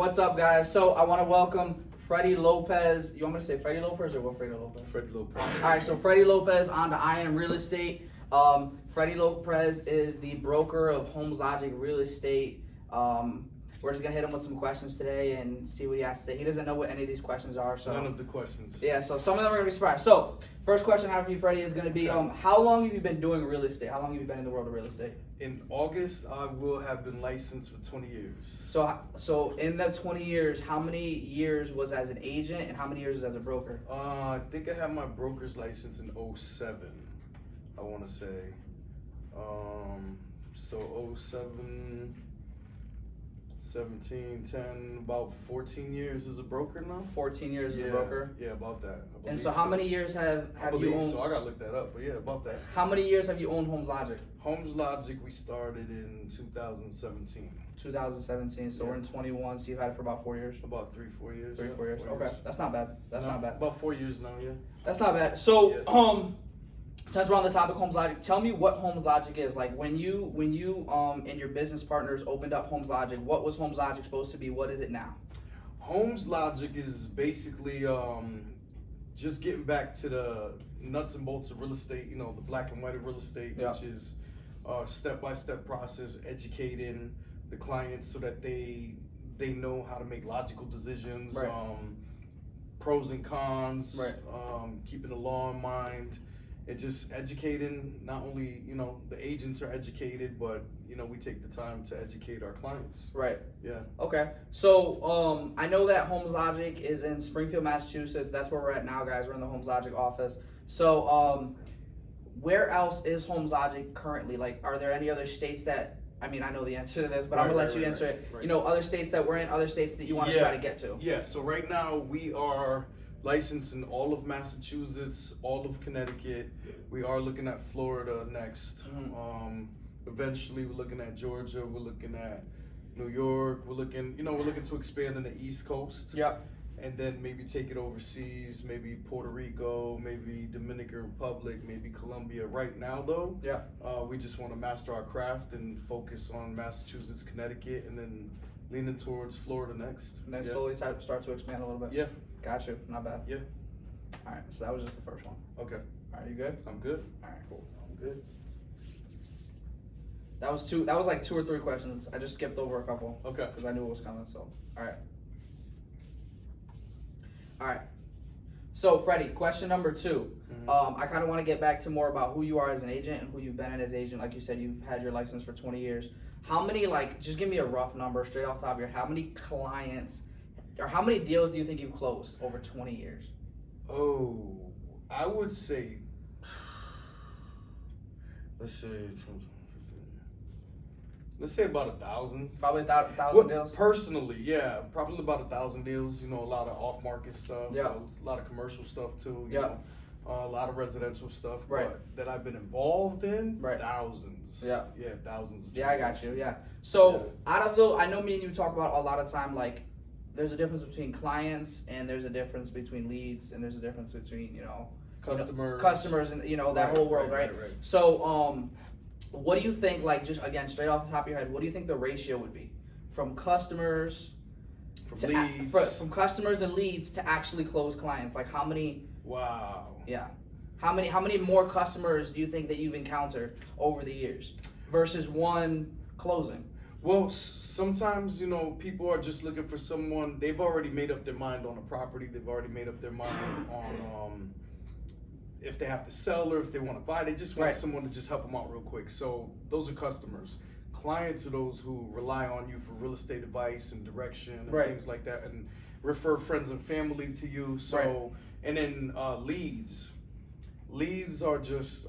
What's up, guys? So I want to welcome Freddy Lopez. You want me to say Freddy Lopez or Wilfredo Lopez? Freddy Lopez. All right, so Freddy Lopez on to IAM Real Estate. Freddy Lopez is the broker of Homes Logic Real Estate. We're just gonna hit him with some questions today and see what he has to say. He doesn't know what any of these questions are, so None of the questions. yeah. So some of them are gonna be surprised. So first question I have for you, Freddy, is gonna be how long have you been doing real estate? How long have you been in the world of real estate? In August, I will have been licensed for 20 years. So in the 20 years, how many years was as an agent and how many years was as a broker? I think I had my broker's license in 07, I want to say. So 07, 17, 10, about 14 years as a broker now. 14 years as a broker? Yeah, about that. And so how many years have you owned? So I gotta look that up, but yeah, about that. How many years have you owned Homes Logic? Homes Logic, we started in 2017. 2017, so Yeah. we're in 21, so you've had it for about 4 years? About 3-4 years. 3-4 yeah, years. 4 Okay, that's not bad. That's not bad. About 4 years now, yeah. That's not bad. So, Yeah. since we're on the topic of Homes Logic, tell me what Homes Logic is. Like when you and your business partners opened up Homes Logic, what was Homes Logic supposed to be? What is it now? Homes Logic is basically just getting back to the nuts and bolts of real estate, you know, the black and white of real estate, Yeah. which is step-by-step process, educating the clients so that they know how to make logical decisions, Right. Pros and cons, Right. Keeping the law in mind, and just educating. Not only, you know, the agents are educated, but you know, we take the time to educate our clients. Right. Yeah. Okay. So I know that Homes Logic is in Springfield, Massachusetts. That's where we're at now, guys. We're in the Homes Logic office. So where else is Homes Logic currently? Like, are there any other states that? I mean, I know the answer to this, but I'm gonna let you answer it. Right. You know, other states that we're in, other states that you want to try to get to. Yeah, so right now we are licensed in all of Massachusetts, all of Connecticut. We are looking at Florida next. Mm-hmm. Eventually we're looking at Georgia, we're looking at New York, we're looking to expand in the East Coast. Yep. And then maybe take it overseas, maybe Puerto Rico, maybe Dominican Republic, maybe Colombia. Right now, though, we just want to master our craft and focus on Massachusetts, Connecticut, and then leaning towards Florida next. And then slowly start to expand a little bit. Yeah. Got you. Not bad. Yeah. All right. So that was just the first one. Okay. All right. You good? I'm good. All right. Cool. I'm good. That was two. That was like 2 or 3 questions. I just skipped over a couple. Okay. Because I knew it was coming. So all right. All right. So Freddie, question number 2. Mm-hmm. I kind of want to get back to more about who you are as an agent and who you've been as an agent. Like you said, you've had your license for 20 years. How many, like, just give me a rough number straight off the top of your head. How many clients or how many deals do you think you've closed over 20 years? Oh, I would say, let's say about 1,000. Probably 1,000 deals. Personally, yeah, probably about 1,000 deals. You know, a lot of off-market stuff. Yeah. A lot of commercial stuff too. Yeah. You know, a lot of residential stuff. Right. But that I've been involved in. Right. Thousands. Yeah. Yeah, thousands. Of Yeah, I got you. Yeah. So Yeah. out of those, I know me and you talk about a lot of time, like, there's a difference between clients and there's a difference between leads and there's a difference between, customers and, that whole world, right? So, what do you think, like, just again, straight off the top of your head, what do you think the ratio would be from customers From leads. from customers and leads to actually close clients? Like, how many? Wow. Yeah. How many more customers do you think that you've encountered over the years versus one closing? Well, sometimes, people are just looking for someone, they've already made up their mind on a property, they've already made up their mind on if they have to sell or if they want to buy, they just want someone to just help them out real quick. So those are customers. Clients are those who rely on you for real estate advice and direction and things like that, and refer friends and family to you. So, and then leads. Leads are just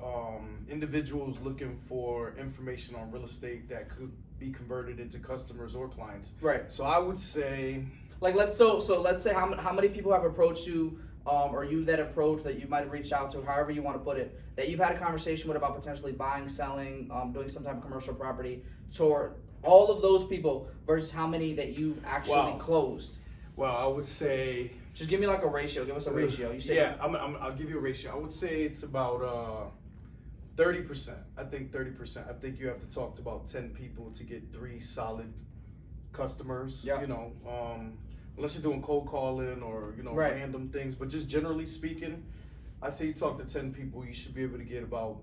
individuals looking for information on real estate that could be converted into customers or clients. Right. So I would say, like, let's say how many people have approached you, or you that approach that you might have reached out to, however you want to put it, that you've had a conversation with about potentially buying, selling, doing some type of commercial property, to all of those people versus how many that you've actually closed. Well, I would say, just give me like a ratio. Give us a ratio. You say I'll give you a ratio. I would say it's about 30%. I think 30%. I think you have to talk to about 10 people to get 3 solid customers. Yeah. You know, unless you're doing cold calling or random things, but just generally speaking, I say you talk to 10 people, you should be able to get about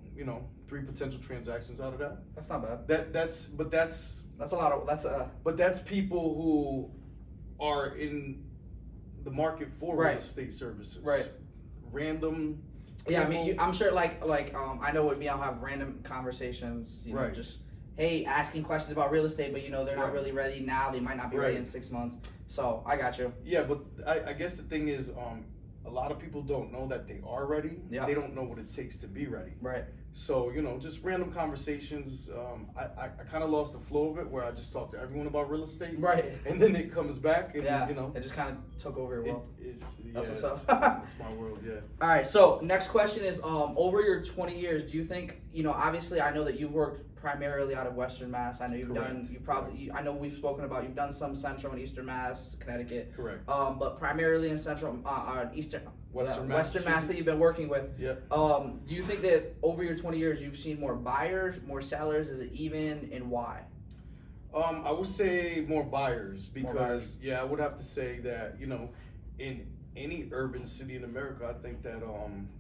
3 potential transactions out of that. That's not bad. That's a lot of But that's people who are in the market for real estate services. Right. Random. Yeah, I mean, I'm sure I know with me, I'll have random conversations, know, just, hey, asking questions about real estate, but they're not really ready now. They might not be ready in 6 months. So I got you. Yeah, but I guess the thing is, a lot of people don't know that they are ready. Yeah. They don't know what it takes to be ready. Right. So, just random conversations. I kind of lost the flow of it where I just talked to everyone about real estate. Right. And then it comes back and, it just kind of took over your world. That's what's up. It's my world, yeah. All right, so next question is, over your 20 years, do you think, obviously I know that you've worked primarily out of Western Mass. I know I know we've spoken about, you've done some Central and Eastern Mass, Connecticut. Correct. But primarily in Central, Western Mass that you've been working with. Yep. Do you think that over your 20 years, you've seen more buyers, more sellers? Is it even, and why? I would say more buyers because, I would have to say that, in any urban city in America, I think that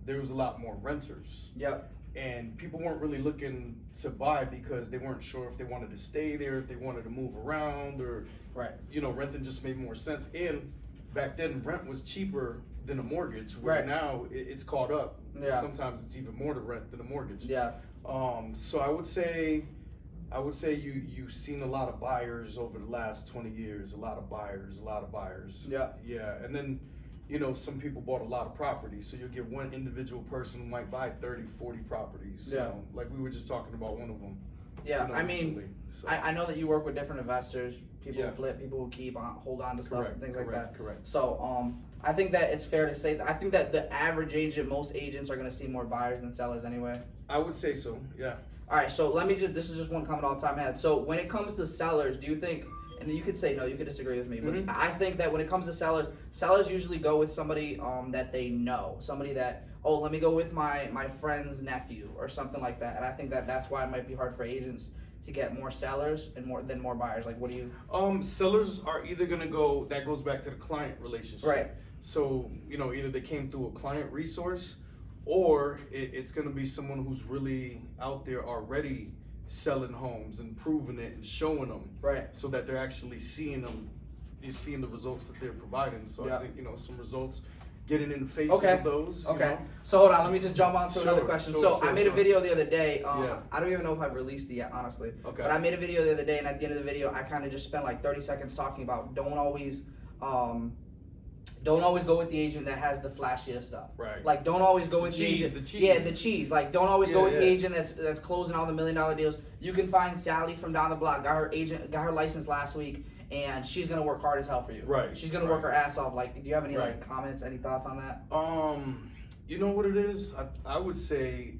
there was a lot more renters. Yep. And people weren't really looking to buy because they weren't sure if they wanted to stay there, if they wanted to move around, or renting just made more sense. And back then, rent was cheaper than a mortgage. Where now it's caught up. Yeah. Sometimes it's even more to rent than a mortgage. Yeah. So I would say you've seen a lot of buyers over the last 20 years. A lot of buyers. Yeah. Yeah, and then. Some people bought a lot of properties, so you'll get one individual person who might buy 30, 40 properties. Yeah. Like we were just talking about one of them. Yeah, I mean, so. I know that you work with different investors, people who flip, people who hold on to stuff and things like that. Correct. So I think that it's fair to say that I think that the average agent, most agents are going to see more buyers than sellers anyway. I would say so, yeah. All right, so this is just one comment all the time I had. So when it comes to sellers, do you think, and you could say no, you could disagree with me, but I think that when it comes to sellers usually go with somebody that they know, somebody that, let me go with my friend's nephew or something like that. And I think that that's why it might be hard for agents to get more sellers and more buyers. Like, what do you? Sellers are either gonna go. That goes back to the client relationship. Right. So either they came through a client resource, or it's gonna be someone who's really out there already selling homes and proving it and showing them, so that they're actually seeing them. You're seeing the results that they're providing. So I think some results getting in the face of those. Okay. So hold on, let me just jump on to another question. I made a video the other day. I don't even know if I've released it yet, honestly. Okay. But I made a video the other day, and at the end of the video, I kind of just spent like 30 seconds talking about don't always go with the agent that has the flashiest stuff. Right. Like, don't always go with the agent. The cheese. Yeah, the cheese. Like, don't always go with the agent that's closing all the $1 million deals. You can find Sally from down the block. Got her license last week, and she's gonna work hard as hell for you. Right. She's gonna work her ass off. Like, do you have any comments, any thoughts on that? You know what it is? I would say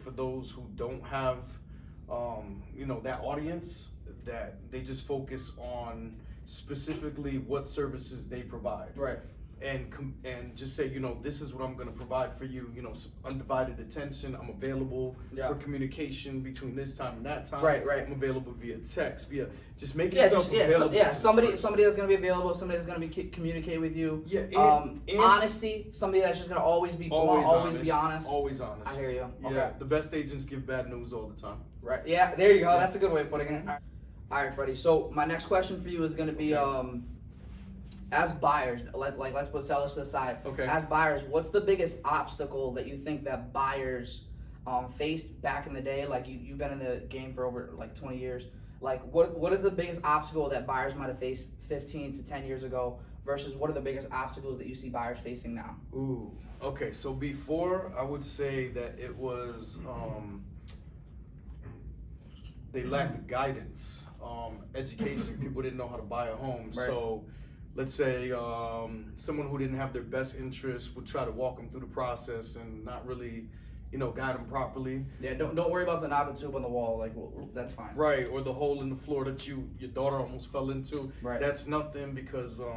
for those who don't have, that audience, that they just focus on specifically what services they provide. Right. And just say, this is what I'm going to provide for you, some undivided attention. I'm available for communication between this time and that time. Right. I'm available via text, just make yourself available. Somebody that's going to be available, somebody that's going to communicate with you. Yeah. And honesty, somebody that's just going to always be blunt, always be honest. Always honest. I hear you. Yeah. Okay. The best agents give bad news all the time. Right. Yeah. There you go. That's a good way of putting it. All right, Freddie. So my next question for you is going to be, as buyers, let's put sellers to the side. Okay. As buyers, what's the biggest obstacle that you think that buyers faced back in the day? Like you've been in the game for over 20 years. Like what is the biggest obstacle that buyers might have faced 15 to 10 years ago versus what are the biggest obstacles that you see buyers facing now? Ooh. Okay. So before, I would say that it was they lacked guidance, education. People didn't know how to buy a home. Right. So let's say someone who didn't have their best interests would try to walk them through the process and not really, guide them properly. Yeah, don't worry about the knob and tube on the wall. Like, that's fine. Right, or the hole in the floor that your daughter almost fell into. Right. That's nothing because, a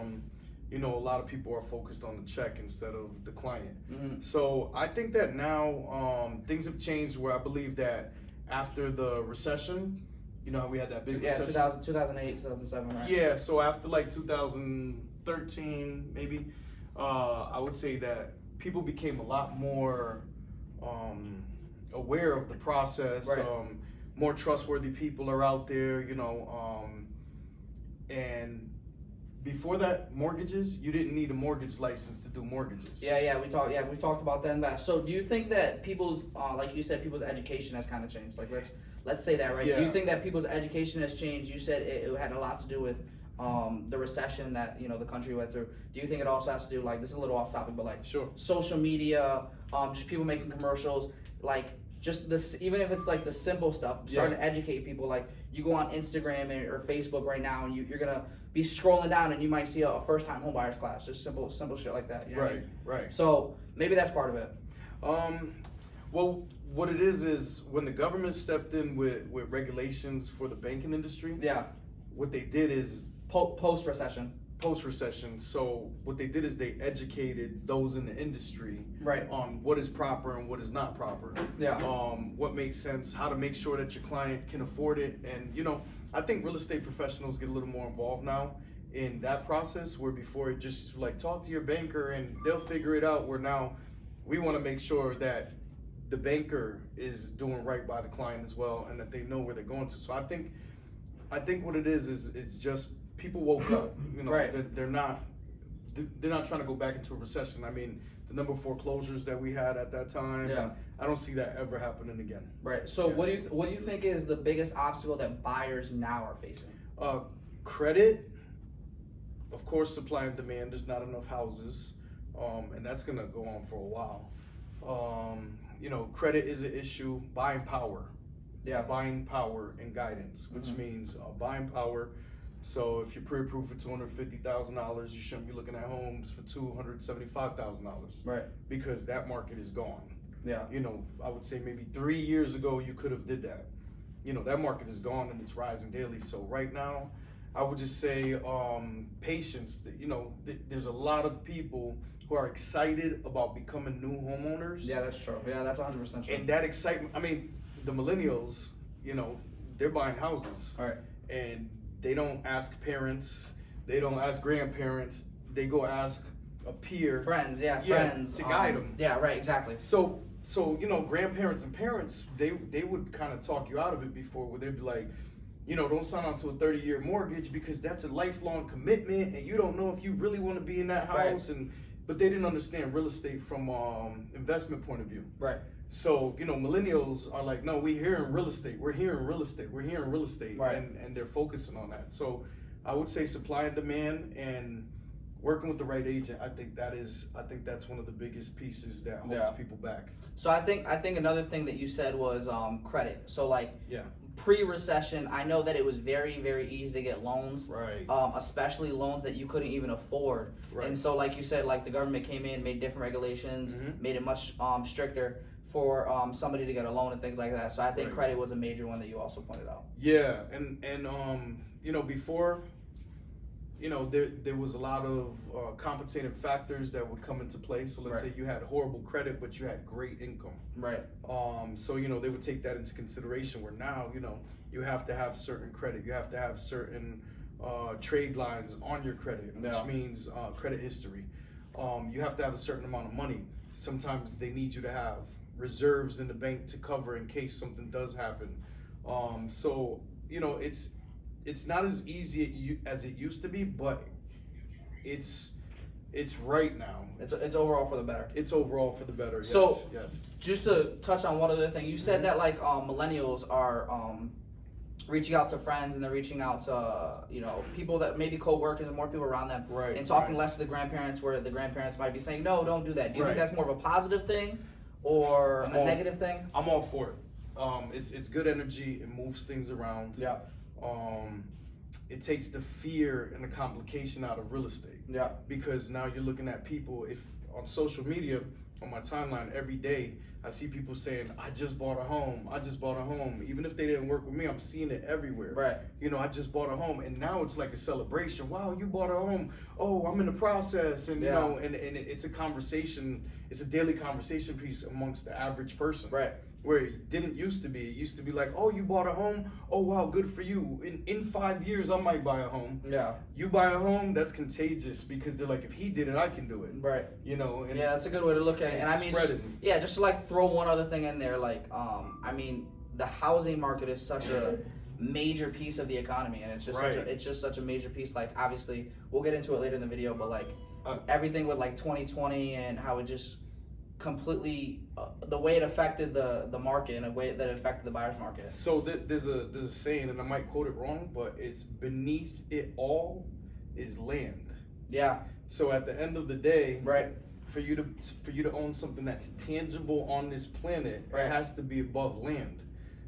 lot of people are focused on the check instead of the client. Mm-hmm. So I think that now things have changed where I believe that after the recession, You know how we had that big Yeah, recession? 2008, 2007, right? Yeah, so after like 2013, maybe, I would say that people became a lot more aware of the process. Right. More trustworthy people are out there, you know, and before that, mortgages, you didn't need a mortgage license to do mortgages. We talked about that in that. So do you think that people's like you said, people's education has kind of changed? Like let's say that, right? Yeah. Do you think that people's education has changed? You said it had a lot to do with the recession that the country went through. Do you think it also has to do, like, this is a little off topic, but like Sure. social media, just people making commercials, like just this, even if it's like the simple stuff, starting to educate people. Like you go on Instagram or Facebook right now, and you're gonna be scrolling down, and you might see a first time homebuyers class, just simple shit like that. You know what I mean? Right. So maybe that's part of it. Well, what it is when the government stepped in with regulations for the banking industry. Yeah. What they did is Post recession. So what they did is they educated those in the industry Right. on what is proper and what is not proper. Yeah. What makes sense, how to make sure that your client can afford it. And I think real estate professionals get a little more involved now in that process, where before it just like talk to your banker and they'll figure it out, where now we want to make sure that the banker is doing right by the client as well, and that they know where they're going to. So I think what it is it's just people woke up. Right. They're not trying to go back into a recession. I mean, the number of foreclosures that we had at that time. Yeah. I don't see that ever happening again. Right. So what do you think is the biggest obstacle that buyers now are facing? Credit, of course. Supply and demand. There's not enough houses, and that's gonna go on for a while. Credit is an issue. Buying power. Yeah. Buying power and guidance, which means buying power. So if you're pre-approved for $250,000, you shouldn't be looking at homes for $275,000. Right. Because that market is gone. Yeah. I would say maybe 3 years ago you could have did that. That market is gone and it's rising daily. So right now, I would just say patience. There's a lot of people who are excited about becoming new homeowners. Yeah, that's true. Yeah, that's 100% true. And that excitement, I mean, the millennials, they're buying houses. All right. And they don't ask parents, they don't ask grandparents, they go ask a peer. Friends. To guide them. Yeah, right, exactly. So grandparents and parents, they would kind of talk you out of it before, where they'd be like, don't sign on to a 30-year mortgage because that's a lifelong commitment and you don't know if you really want to be in that house. Right. But they didn't understand real estate from investment point of view. Right. So, millennials are like, no, we're here in real estate. We're here in real estate. We're here in real estate. Right. And they're focusing on that. So I would say supply and demand and working with the right agent. I think that's one of the biggest pieces that holds people back. So I think another thing that you said was credit. So like pre-recession, I know that it was very, very easy to get loans. Right. Especially loans that you couldn't even afford. Right. And so like you said, like the government came in, made different regulations, made it much stricter for somebody to get a loan and things like that. So I think credit was a major one that you also pointed out. Yeah, and before, there was a lot of compensating factors that would come into play. So let's say you had horrible credit, but you had great income. Right. So they would take that into consideration. Where now, you have to have certain credit, you have to have certain trade lines on your credit, which means credit history. You have to have a certain amount of money. Sometimes they need you to have reserves in the bank to cover in case something does happen. So it's not as easy as it used to be, but it's right now. It's overall for the better. It's overall for the better. Yes, So yes. Just to touch on one other thing, you said that like millennials are reaching out to friends and they're reaching out to people that maybe co-workers and more people around them, and talking less to the grandparents, where the grandparents might be saying, no, don't do that. Do you think that's more of a positive thing or a negative thing? I'm all for it. It's good energy. It moves things around. Yeah. It takes the fear and the complication out of real estate. Yeah. Because now you're looking at people, if on social media, on my timeline every day, I see people saying, I just bought a home. I just bought a home. Even if they didn't work with me, I'm seeing it everywhere. Right. I just bought a home. And now it's like a celebration. Wow, you bought a home. Oh, I'm in the process. And, and it's a conversation. It's a daily conversation piece amongst the average person. Right. Where it didn't used to be. It used to be like, oh, you bought a home? Oh, wow, good for you. In 5 years, I might buy a home. Yeah. You buy a home, that's contagious because they're like, if he did it, I can do it. Right. You know? And yeah, that's a good way to look at it. And I mean, just to like throw one other thing in there, like, I mean, the housing market is such a major piece of the economy, and it's just such a major piece. Like, obviously, we'll get into it later in the video, but like everything with like 2020 and how it just completely the way it affected the market and a way that it affected the buyer's market. So there's a saying, and I might quote it wrong, but it's beneath it all is land. Yeah. So at the end of the day, right, for you to own something that's tangible on this planet, right, it has to be above land.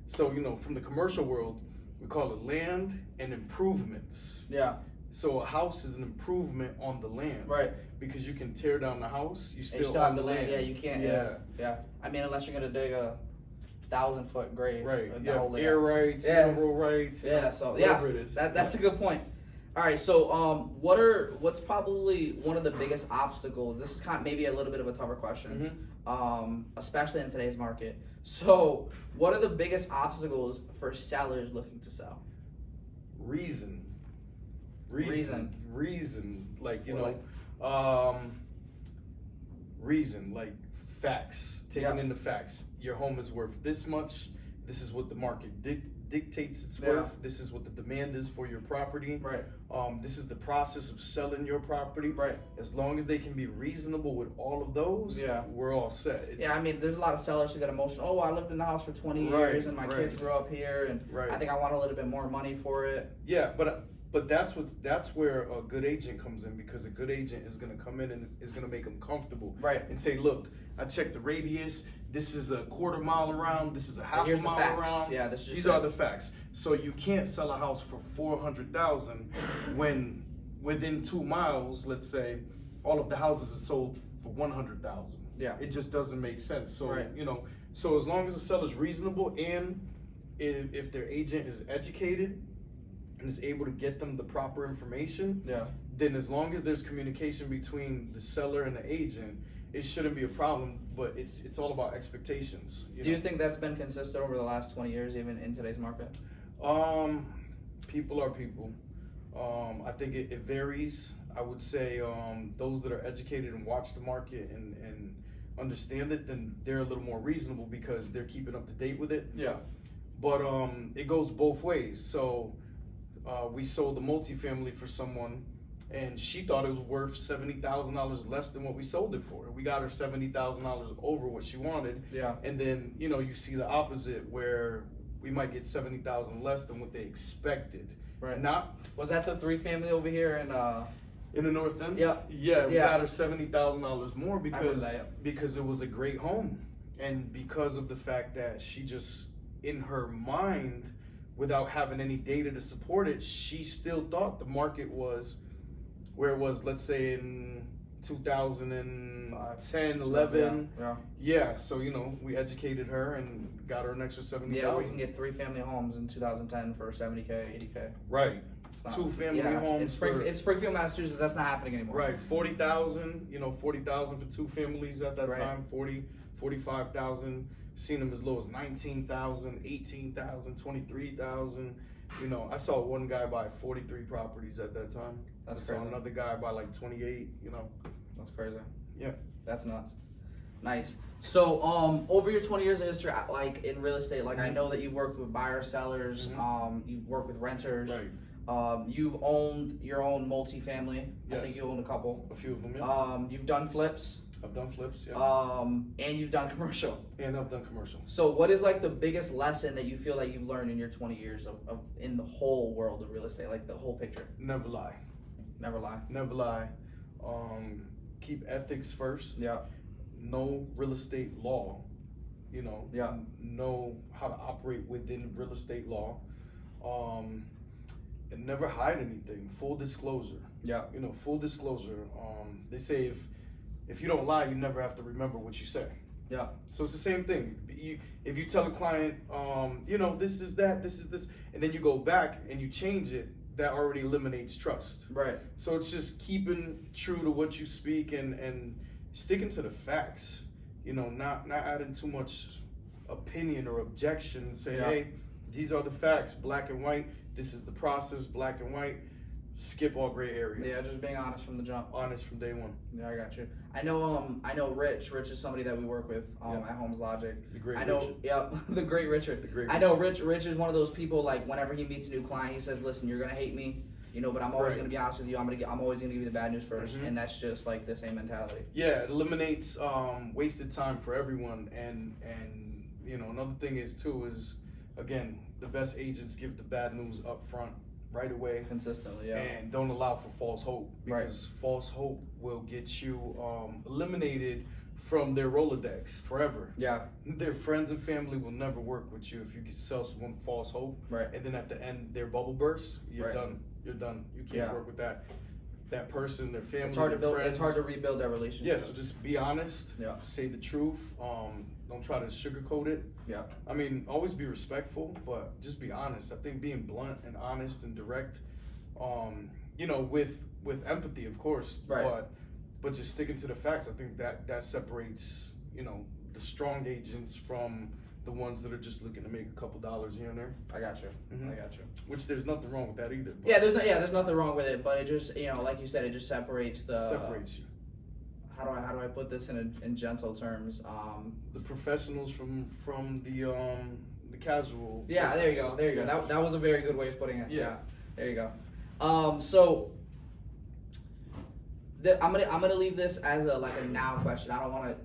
So, you know, from the commercial world, we call it land and improvements. Yeah. So a house is an improvement on the land. Right. Because you can tear down the house, you still have the land. Yeah, you can't. Yeah. I mean, unless you're gonna dig a 1,000-foot grave. Right. Yeah. Air rights, mineral rights. Yeah. So yeah, it is. That's a good point. All right. So what's probably one of the biggest obstacles? This is kind of maybe a little bit of a tougher question, especially in today's market. So what are the biggest obstacles for sellers looking to sell? Reason. Like, you know, reason, like facts, taking into facts. Your home is worth this much. This is what the market dictates it's worth. This is what the demand is for your property. Right. This is the process of selling your property. Right. As long as they can be reasonable with all of those, we're all set. I mean, there's a lot of sellers who get emotional. Oh, I lived in the house for 20 years and my kids grew up here, and I think I want a little bit more money for it. Yeah, but that's where a good agent comes in, because a good agent is going to come in and is going to make them comfortable. Right. And say, look, I checked the radius. This is a quarter mile around. This is a half a mile around. Yeah, these are the facts. So you can't sell a house for $400,000 when within 2 miles, let's say, all of the houses are sold for $100,000. Yeah. It just doesn't make sense. So you know, so as long as the seller's reasonable, and if their agent is educated and is able to get them the proper information, then as long as there's communication between the seller and the agent, it shouldn't be a problem. But it's all about expectations. Do you think that's been consistent over the last 20 years, even in today's market? People are people. I think it varies. I would say those that are educated and watch the market and understand it, then they're a little more reasonable because they're keeping up to date with it. Yeah. But it goes both ways. So we sold a multifamily for someone, and she thought it was worth $70,000 less than what we sold it for. We got her $70,000 over what she wanted. Yeah. And then, you know, you see the opposite, where we might get $70,000 less than what they expected. Right. Was that the 3-family over here in the North End? Yeah. Yeah, we got her $70,000 more because it was a great home, and because of the fact that she just, in her mind, without having any data to support it, she still thought the market was where it was, let's say in 2010, 11. Yeah, so, you know, we educated her and got her an extra $70,000. Yeah, we can get 3-family homes in 2010 for $70K, $80K. Right. 2-family homes in Springfield, Massachusetts. That's not happening anymore. Right, $40,000. You know, $40,000 for 2 families at that time. 40, 45,000. Seen them as low as 19,000, 18,000, 23,000. You know, I saw one guy buy 43 properties at that time. That's crazy. I saw another guy buy like 28. You know, that's crazy. Yeah, that's nuts. Nice. So, over your 20 years of history, like in real estate, like I know that you've worked with buyers, sellers. You've worked with renters. Right. You've owned your own multifamily. Yes. I think you owned a couple. A few of them. Yeah. You've done flips. I've done flips, yeah. And you've done commercial. And I've done commercial. So what is like the biggest lesson that you feel that you've learned in your 20 years of in the whole world of real estate, like the whole picture? Never lie. Never lie. Never lie. Keep ethics first. Yeah. Know real estate law. You know. Yeah. Know how to operate within real estate law. And never hide anything. Full disclosure. Yeah. You know, full disclosure. They say if you don't lie, you never have to remember what you say. Yeah. So it's the same thing. If you tell a client, you know, this is that, this is this, and then you go back and you change it, that already eliminates trust. Right. So it's just keeping true to what you speak and sticking to the facts. You know, not adding too much opinion or objection. Say, hey, these are the facts, black and white. This is the process, black and white. Skip all gray area. Yeah, just being honest from the jump. Honest from day one. Yeah, I got you. I know Rich. Rich is somebody that we work with at Homes Logic. The great Richard. Yep, the great Richard. The great I know Rich is one of those people, like, whenever he meets a new client, he says, listen, you're gonna hate me, but I'm always gonna be honest with you. I'm always gonna give you the bad news first. And that's just like the same mentality. Yeah, it eliminates wasted time for everyone. And another thing is again, the best agents give the bad news up front, right away, consistently, and don't allow for false hope, because false hope will get you eliminated from their Rolodex forever. Yeah, their friends and family will never work with you if you can sell someone false hope. And then at the end, their bubble bursts. You're done. You're done. You can't work with that person, their family. It's hard to build. Friends. It's hard to rebuild that relationship. Yeah, so just be honest. Yeah. Say the truth. Don't try to sugarcoat it. Yeah. I mean, always be respectful, but just be honest. I think being blunt and honest and direct, with empathy, of course. But just sticking to the facts. I think that separates, the strong agents from the ones that are just looking to make a couple dollars here and there. I got you. I got you. Which there's nothing wrong with that either. Yeah, there's nothing wrong with it, but it just, like you said, it just separates you. How do I put this in gentle terms? The professionals from the casual. Yeah, there you go. There you go. That was a very good way of putting it. Yeah. There you go. So I'm gonna leave this as a now question. I don't want to.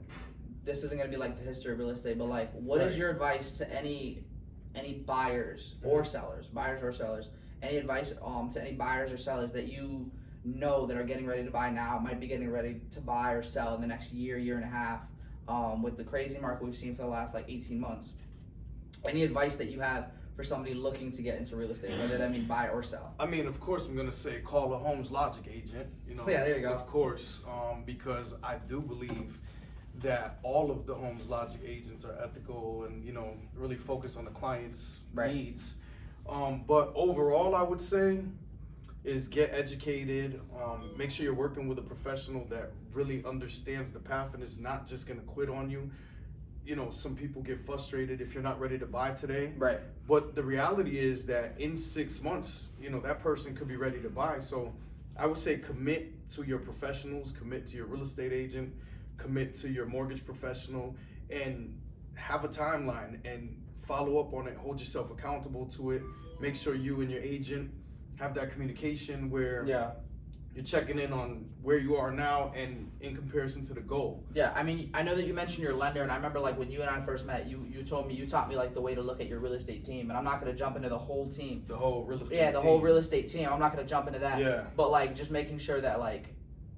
This isn't gonna be like the history of real estate, but like, what is your advice to any buyers or sellers, any advice to any buyers or sellers that that are getting ready to buy now, might be getting ready to buy or sell in the next year and a half, with the crazy market we've seen for the last 18 months? Any advice that you have for somebody looking to get into real estate, whether that mean buy or sell? I mean, of course, I'm gonna say call a Homes Logic agent. Yeah, there you go. Of course, because I do believe that all of the Homes Logic agents are ethical and really focus on the client's needs. But overall, I would say is get educated. Make sure you're working with a professional that really understands the path and is not just gonna quit on you. Some people get frustrated if you're not ready to buy today. But the reality is that in 6 months, that person could be ready to buy. So I would say commit to your professionals, commit to your real estate agent, commit to your mortgage professional, and have a timeline and follow up on it. Hold yourself accountable to it. Make sure you and your agent have that communication where you're checking in on where you are now and in comparison to the goal. Yeah, I mean, I know that you mentioned your lender, and I remember when you and I first met, you taught me the way to look at your real estate team, and I'm not going to jump into the whole team. The whole real estate team. Yeah, the whole real estate team. I'm not going to jump into that. Yeah. But just making sure that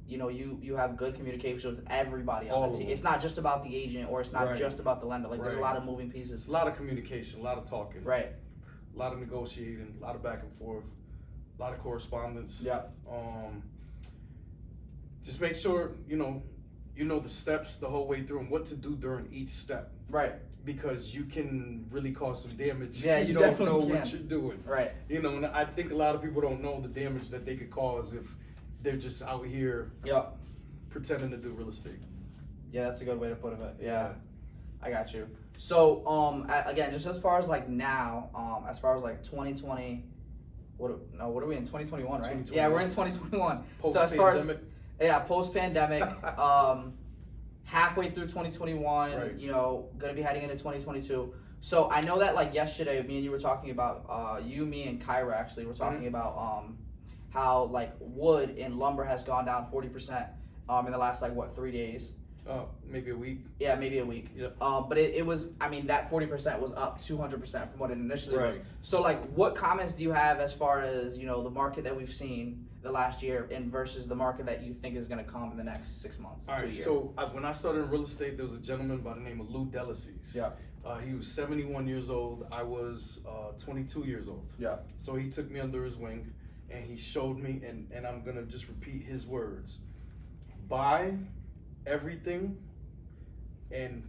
you have good communication with everybody on the team. It's not just about the agent, or it's not just about the lender. There's a lot of moving pieces. It's a lot of communication, a lot of talking. Right. A lot of negotiating, a lot of back and forth, a lot of correspondence. Yeah. Just make sure you know the steps the whole way through and what to do during each step. Right. Because you can really cause some damage if you don't know what you're doing. Right. And I think a lot of people don't know the damage that they could cause if they're just out here pretending to do real estate. Yeah, that's a good way to put it. Yeah. I got you. So, again, just as far as now, as far as 2020, what are we in, 2021, right? 2021. Yeah, we're in 2021. So as far as post-pandemic, halfway through 2021, gonna be heading into 2022. So I know that yesterday, me and you were talking about, me and Kyra actually were talking about how wood and lumber has gone down 40% in the last 3 days. Maybe a week. Yeah, maybe a week. Yep. But it was, that 40% was up 200% from what it initially was. So what comments do you have as far as, the market that we've seen the last year and versus the market that you think is going to come in the next 6 months? All right, so when I started in real estate, there was a gentleman by the name of Lou Delacies. Yeah. He was 71 years old. I was 22 years old. Yeah. So he took me under his wing and he showed me, and I'm going to just repeat his words. Buy everything and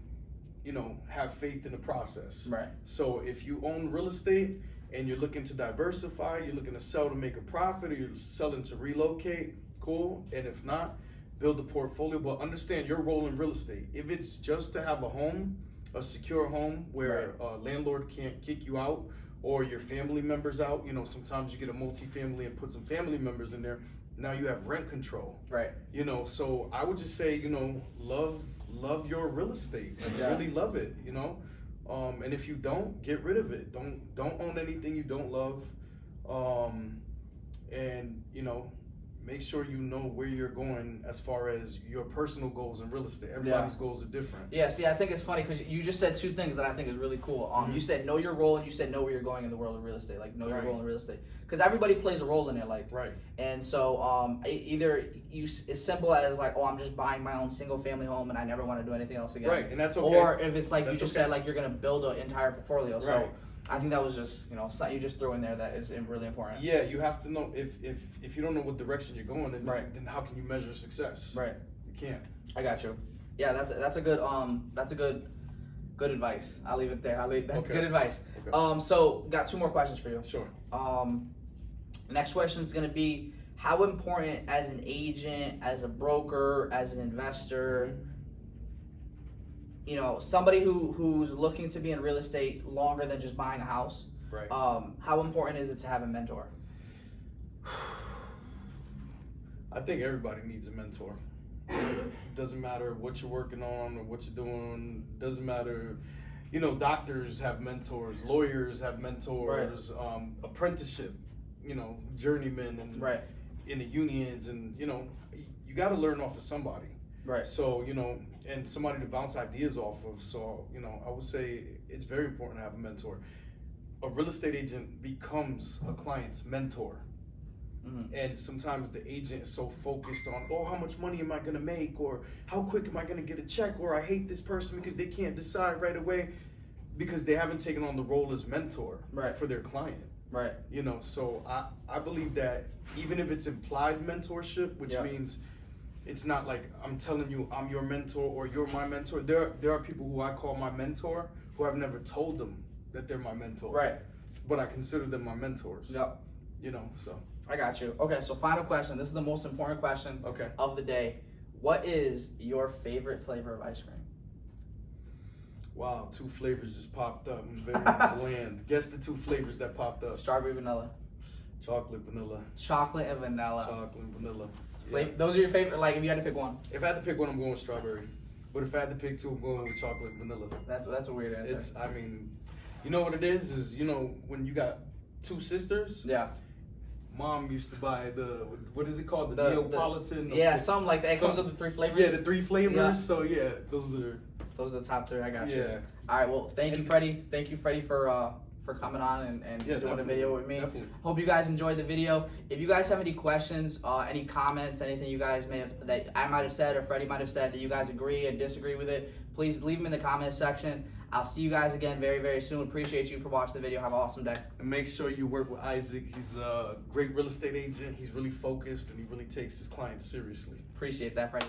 have faith in the process. Right. So if you own real estate and you're looking to diversify, you're looking to sell to make a profit, or you're selling to relocate, cool. And if not, build a portfolio. But understand your role in real estate. If it's just to have a home a secure home where a landlord can't kick you out or your family members out. You know, sometimes you get a multifamily and put some family members in there. Now you have rent control. Right. You know, so I would just say, you know, love your real estate. Like, really love it, you know. And if you don't, get rid of it. Don't own anything you don't love. And, you know, make sure you know where you're going as far as your personal goals in real estate. Everybody's goals are different. Yeah, see, I think it's funny because you just said two things that I think is really cool. You said know your role, and you said know where you're going in the world of real estate. Like, know your role in real estate. Because everybody plays a role in it. Like, and so either it's simple as like, oh, I'm just buying my own single family home and I never want to do anything else again. Right, and that's okay. Or if it's like you just said, like you're going to build an entire portfolio. So I think that was just, you know, something you just threw in there that is really important. Yeah, you have to know if you don't know what direction you're going, then how can you measure success? Right. You can't. I got you. Yeah, that's a good advice. I'll leave it there. That's good advice. Okay. So got two more questions for you. Sure. Next question is going to be, how important as an agent, as a broker, as an investor, you know, somebody who's looking to be in real estate longer than just buying a house, how important is it to have a mentor? I think everybody needs a mentor. It doesn't matter what you're working on or what you're doing. It doesn't matter. You know, doctors have mentors, lawyers have mentors, apprenticeship, you know, journeymen and in the unions, and, you know, you got to learn off of somebody. Right. So, you know, and somebody to bounce ideas off of. So, you know, I would say it's very important to have a mentor. A real estate agent becomes a client's mentor. Mm-hmm. And sometimes the agent is so focused on, oh, how much money am I going to make? Or how quick am I going to get a check? Or I hate this person because they can't decide right away because they haven't taken on the role as mentor for their client. Right. You know, so I believe that even if it's implied mentorship, which means it's not like I'm telling you I'm your mentor or you're my mentor. There are people who I call my mentor who I've never told them that they're my mentor. Right. But I consider them my mentors. Yep. You know, so. I got you. Okay, so final question. This is the most important question of the day. What is your favorite flavor of ice cream? Wow, 2 flavors just popped up. I'm very bland. Guess the 2 flavors that popped up. Strawberry, vanilla. Chocolate, vanilla. Chocolate and vanilla. Chocolate and vanilla. Those are your favorite, like, if you had to pick one? If I had to pick one, I'm going with strawberry. But if I had to pick 2, I'm going with chocolate and vanilla. That's a weird answer. I mean, you know what it is, you know, when you got 2 sisters? Yeah. Mom used to buy what is it called? The Neapolitan? Something like that. It comes with the 3 flavors? Yeah, the 3 flavors. Yeah. So, yeah, those are the top 3. I got you. All right, well, thank you, Freddy. Thank you, Freddie, for coming on and doing a video with me. Definitely. Hope you guys enjoyed the video. If you guys have any questions, any comments, anything you guys that I might have said or Freddie might have said that you guys agree and disagree with it, please leave them in the comments section. I'll see you guys again very, very soon. Appreciate you for watching the video. Have an awesome day. And make sure you work with Isaac. He's a great real estate agent. He's really focused and he really takes his clients seriously. Appreciate that, Freddie.